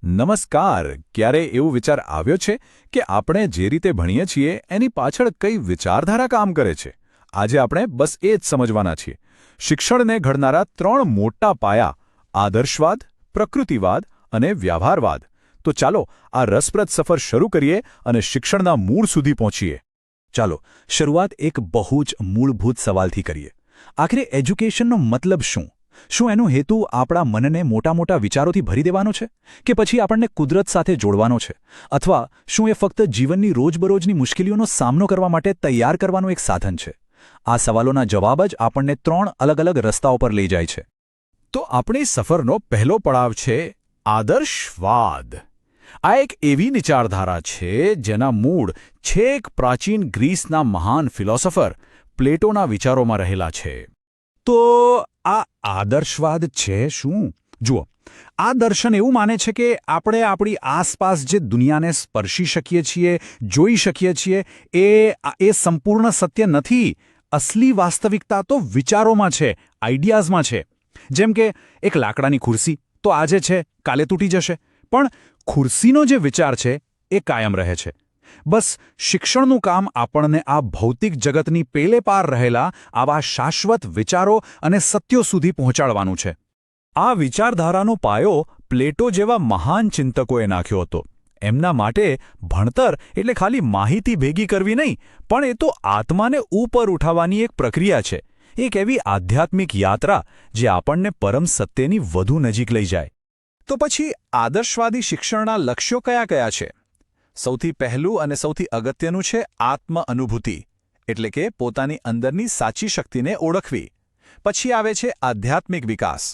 નમસ્કાર. ક્યારે એવું વિચાર આવ્યો છે કે આપણે જે રીતે ભણીએ છીએ એની પાછળ કઈ વિચારધારા કામ કરે છે? આજે આપણે બસ એ જ સમજવાના છીએ. શિક્ષણને ઘડનારા 3 મોટા પાયા: આદર્શવાદ, પ્રકૃતિવાદ અને વ્યવહારવાદ. તો ચાલો આ રસપ્રદ સફર શરૂ કરીએ અને શિક્ષણના મૂળ સુધી પહોંચીએ. ચાલો શરૂઆત એક બહુ જ મૂળભૂત સવાલથી કરીએ. આખરે એજ્યુકેશનનો મતલબ શું? શું એનો હેતુ આપણા મનને મોટા મોટા વિચારોથી ભરી દેવાનો છે, કે પછી આપણને કુદરત સાથે જોડવાનો છે? અથવા શું એ ફક્ત જીવનની રોજબરોજની મુશ્કેલીઓનો સામનો કરવા માટે તૈયાર કરવાનું એક સાધન છે? આ સવાલોના જવાબ જ આપણને 3 અલગ અલગ રસ્તાઓ પર લઈ જાય છે. તો આપણી સફરનો પહેલો પડાવ છે આદર્શવાદ. આ એક એવી વિચારધારા છે જેના મૂળ છેક પ્રાચીન ગ્રીસના મહાન ફિલોસોફર પ્લેટોના વિચારોમાં રહેલા છે. તો આ આદર્શવાદ છે શું? જુઓ, આ દર્શન એવું માને છે કે આપણે આપણી આસપાસ જે દુનિયાને સ્પર્શી શકીએ છીએ, જોઈ શકીએ છીએ, એ સંપૂર્ણ સત્ય નથી. અસલી વાસ્તવિકતા તો વિચારોમાં છે, આઈડિયાઝમાં છે. જેમ કે એક લાકડાની ખુરશી તો આજે છે, કાલે તૂટી જશે, પણ ખુરશીનો જે વિચાર છે એ કાયમ રહે છે. બસ શિક્ષણનું કામ આપણને આ ભૌતિક જગતની પેલે પાર રહેલા આવા શાશ્વત વિચારો અને સત્યો સુધી પહોંચાડવાનું છે. આ વિચારધારાનો પાયો પ્લેટો જેવા મહાન ચિંતકોએ નાખ્યો હતો. એમના માટે ભણતર એટલે ખાલી માહિતી ભેગી કરવી નહીં, પણ એ તો આત્માને ઉપર ઉઠાવવાની એક પ્રક્રિયા છે. એક એવી આધ્યાત્મિક યાત્રા જે આપણને પરમ સત્યની વધુ નજીક લઈ જાય. તો પછી આદર્શવાદી શિક્ષણના લક્ષ્યો કયા કયા છે? સૌથી પહેલું અને સૌથી અગત્યનું છે આત્મ-અનુભૂતિ, એટલે કે પોતાની અંદરની સાચી શક્તિને ઓળખવી. પછી આવે છે આધ્યાત્મિક વિકાસ.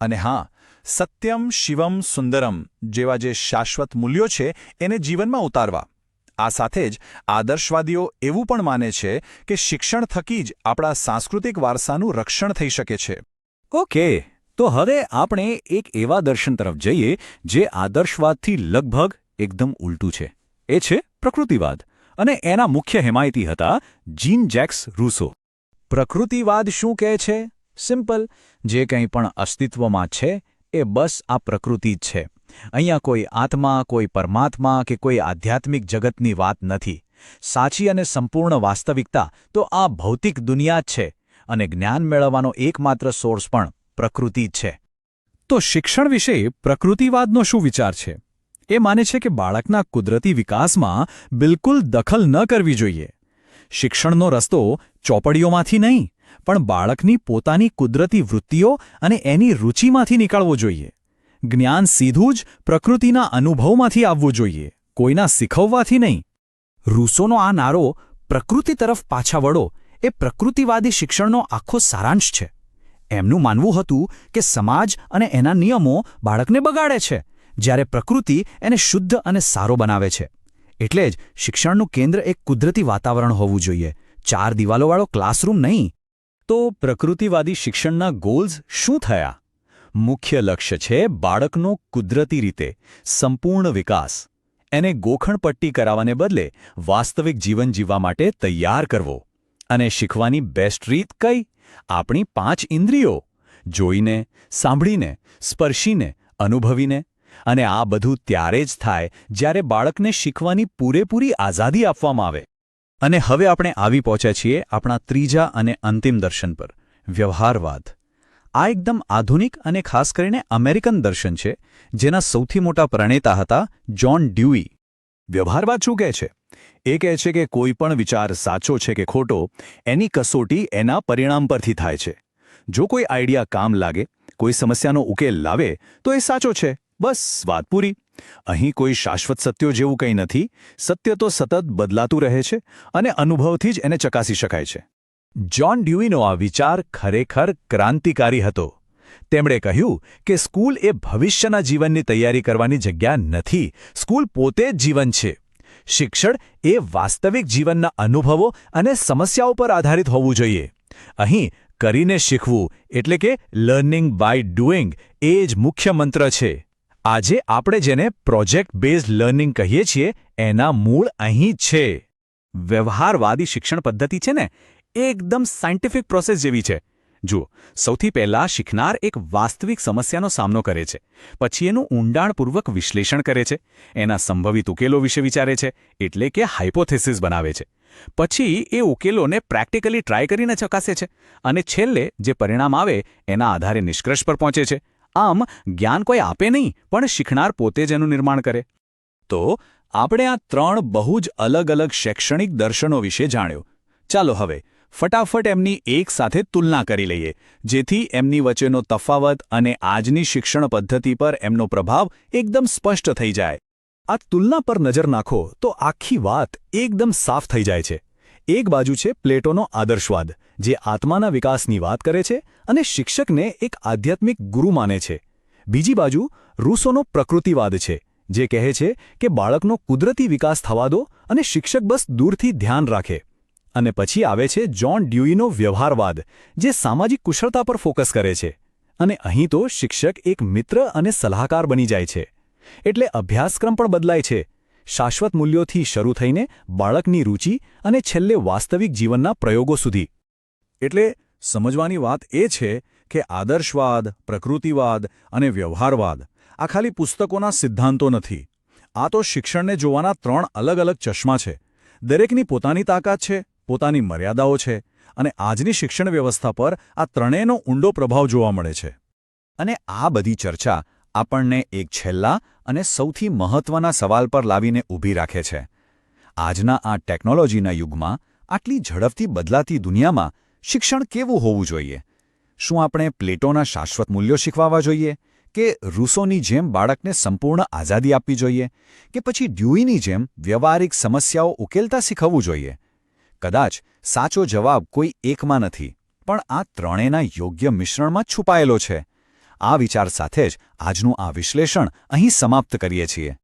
અને હા, સત્યમ શિવમ સુંદરમ જેવા જે શાશ્વત મૂલ્યો છે એને જીવનમાં ઉતારવા. આ સાથે જ આદર્શવાદીઓ એવું પણ માને છે કે શિક્ષણ થકી જ આપણા સાંસ્કૃતિક વારસાનું રક્ષણ થઈ શકે છે. ઓકે, તો હવે આપણે એક એવા દર્શન તરફ જઈએ જે આદર્શવાદથી લગભગ એકદમ ઉલટું છે. એ છે પ્રકૃતિવાદ, અને એના મુખ્ય હિમાયતી હતા જીન જેક્સ રૂસો. પ્રકૃતિવાદ શું કહે છે? સિમ્પલ, જે કંઈ પણ અસ્તિત્વમાં છે એ બસ આ પ્રકૃતિ જ છે. અહીંયા કોઈ આત્મા, કોઈ પરમાત્મા કે કોઈ આધ્યાત્મિક જગતની વાત નથી. સાચી અને સંપૂર્ણ વાસ્તવિકતા તો આ ભૌતિક દુનિયા જ છે, અને જ્ઞાન મેળવવાનો એકમાત્ર સોર્સ પણ પ્રકૃતિ જ છે. તો શિક્ષણ વિશે પ્રકૃતિવાદનો શું વિચાર છે? એ માને છે કે બાળકના કુદરતી વિકાસમાં બિલકુલ દખલ ન કરવી જોઈએ. શિક્ષણનો રસ્તો ચોપડીઓમાંથી નહીં, પણ બાળકની પોતાની કુદરતી વૃત્તિઓ અને એની રુચિમાંથી નીકળવો જોઈએ. જ્ઞાન સીધું જ પ્રકૃતિના અનુભવમાંથી આવવું જોઈએ, કોઈના શીખવવાથી નહીં. રૂસોનો આ નારો પ્રકૃતિ તરફ પાછા વળો એ પ્રકૃતિવાદી શિક્ષણનો આખો સારાંશ છે. એમનું માનવું હતું કે સમાજ અને એના નિયમો બાળકને બગાડે છે, જ્યારે પ્રકૃતિ એને શુદ્ધ અને સારો બનાવે છે. એટલે જ શિક્ષણનું કેન્દ્ર એક કુદરતી વાતાવરણ હોવું જોઈએ, 4 દિવાલોવાળો ક્લાસરૂમ નહીં. તો પ્રકૃતિવાદી શિક્ષણના ગોલ્સ શું થયા? મુખ્ય લક્ષ્ય છે બાળકનો કુદરતી રીતે સંપૂર્ણ વિકાસ. એને ગોખણપટ્ટી કરાવવાને બદલે વાસ્તવિક જીવન જીવવા માટે તૈયાર કરવો. અને શીખવાની બેસ્ટ રીત કઈ? આપણી 5 ઇન્દ્રિયો: જોઈને, સાંભળીને, સ્પર્શીને, અનુભવીને. અને આ બધું ત્યારે જ થાય જ્યારે બાળકને શીખવાની પૂરેપૂરી આઝાદી આપવામાં આવે. અને હવે આપણે આવી પહોંચ્યા છીએ આપણા ત્રીજા અને અંતિમ દર્શન પર, વ્યવહારવાદ. આ એકદમ આધુનિક અને ખાસ કરીને અમેરિકન દર્શન છે, જેના સૌથી મોટા પ્રણેતા હતા જ્હોન ડ્યુઈ. વ્યવહારવાદ શું કહે છે? એ કહે છે કે કોઈ પણ વિચાર સાચો છે કે ખોટો એની કસોટી એના પરિણામ પરથી થાય છે. જો કોઈ આઈડિયા કામ લાગે, કોઈ સમસ્યાનો ઉકેલ લાવે, તો એ સાચો છે. બસ, વાત પૂરી. અહીં કોઈ શાશ્વત સત્યો જેવું કંઈ નથી. સત્ય તો સતત બદલાતું રહે છે, અને અનુભવથી જ એને ચકાસી શકાય છે. જ્હોન ડ્યુઈનો આ વિચાર ખરેખર ક્રાંતિકારી હતો. તેમણે કહ્યું કે સ્કૂલ એ ભવિષ્યના જીવનની તૈયારી કરવાની જગ્યા નથી. સ્કૂલ પોતે જ જીવન છે. શિક્ષણ એ વાસ્તવિક જીવનના અનુભવો અને સમસ્યાઓ પર આધારિત હોવું જોઈએ. અહીં કરીને શીખવું એટલે કે લર્નિંગ બાય ડુઈંગ એ જ મુખ્ય મંત્ર છે. આજે આપણે જેને પ્રોજેક્ટ બેઝડ લર્નિંગ કહીએ છીએ એના મૂળ અહીં જ છે. વ્યવહારવાદી શિક્ષણ પદ્ધતિ છે ને, એ એકદમ સાયન્ટિફિક પ્રોસેસ જેવી છે. જુઓ, સૌથી પહેલાં શીખનાર એક વાસ્તવિક સમસ્યાનો સામનો કરે છે, પછી એનું ઊંડાણપૂર્વક વિશ્લેષણ કરે છે, એના સંભવિત ઉકેલો વિશે વિચારે છે, એટલે કે હાઇપોથેસિસ બનાવે છે. પછી એ ઉકેલોને પ્રેક્ટિકલી ટ્રાય કરીને ચકાસે છે, અને છેલ્લે જે પરિણામ આવે એના આધારે નિષ્કર્ષ પર પહોંચે છે. આમ જ્ઞાન કોઈ આપે નહીં, પણ શીખનાર પોતે જ એનું નિર્માણ કરે. તો આપણે આ 3 બહુ જ અલગ-અલગ શૈક્ષણિક દર્શનો વિશે જાણ્યું. ચાલો હવે ફટાફટ એમની એક સાથે તુલના કરી લઈએ, જેથી એમની વચ્ચેનો તફાવત અને આજની શિક્ષણ પદ્ધતિ પર એમનો પ્રભાવ એકદમ સ્પષ્ટ થઈ જાય. આ તુલના પર નજર નાખો તો આખી વાત એકદમ સાફ થઈ જાય છે. એક બાજુ છે પ્લેટોનો આદર્શવાદ, જે આત્માના વિકાસની વાત કરે છે અને શિક્ષકને એક આધ્યાત્મિક ગુરુ માને છે. બીજી બાજુ રૂસોનો પ્રકૃતિવાદ છે, જે કહે છે કે બાળકનો કુદરતી વિકાસ થવા દો અને શિક્ષક બસ દૂરથી ધ્યાન રાખે. અને પછી આવે છે જ્હોન ડ્યુઈનો વ્યવહારવાદ, જે સામાજિક કુશળતા પર ફોકસ કરે છે. અને અહીં તો શિક્ષક એક મિત્ર અને સલાહકાર બની જાય છે. એટલે અભ્યાસક્રમ પણ બદલાય છે, શાશ્વત મૂલ્યોથી શરૂ થઈને બાળકની રુચિ અને છેલ્લે વાસ્તવિક જીવનના પ્રયોગો સુધી. એટલે સમજવાની વાત એ છે કે આદર્શવાદ, પ્રકૃતિવાદ અને વ્યવહારવાદ આ ખાલી પુસ્તકોના સિદ્ધાંતો નથી. આ તો શિક્ષણને જોવાના 3 અલગ-અલગ ચશ્મા છે. દરેકની પોતાની તાકાત છે, પોતાની મર્યાદાઓ છે, અને આજની શિક્ષણ વ્યવસ્થા પર આ ત્રણેયનો ઊંડો પ્રભાવ જોવા મળે છે. અને આ બધી ચર્ચા આપણને એક છેલ્લા અને સૌથી મહત્વના સવાલ પર લાવીને ઊભી રાખે છે. આજના આ ટેકનોલોજીના યુગમાં, આટલી ઝડપથી બદલાતી દુનિયામાં શિક્ષણ કેવું હોવું જોઈએ? શું આપણે પ્લેટોના શાશ્વત મૂલ્યો શીખવાવા જોઈએ, કે રૂસોની જેમ બાળકને સંપૂર્ણ આઝાદી આપવી જોઈએ, કે પછી ડ્યુઈની જેમ વ્યવહારિક સમસ્યાઓ ઉકેલતા શીખવવું જોઈએ? કદાચ સાચો જવાબ કોઈ એકમાં નથી, પણ આ ત્રણેયના યોગ્ય મિશ્રણમાં છુપાયેલો છે. આ વિચાર સાથે જ આજનું આ વિશ્લેષણ અહીં સમાપ્ત કરીએ છીએ.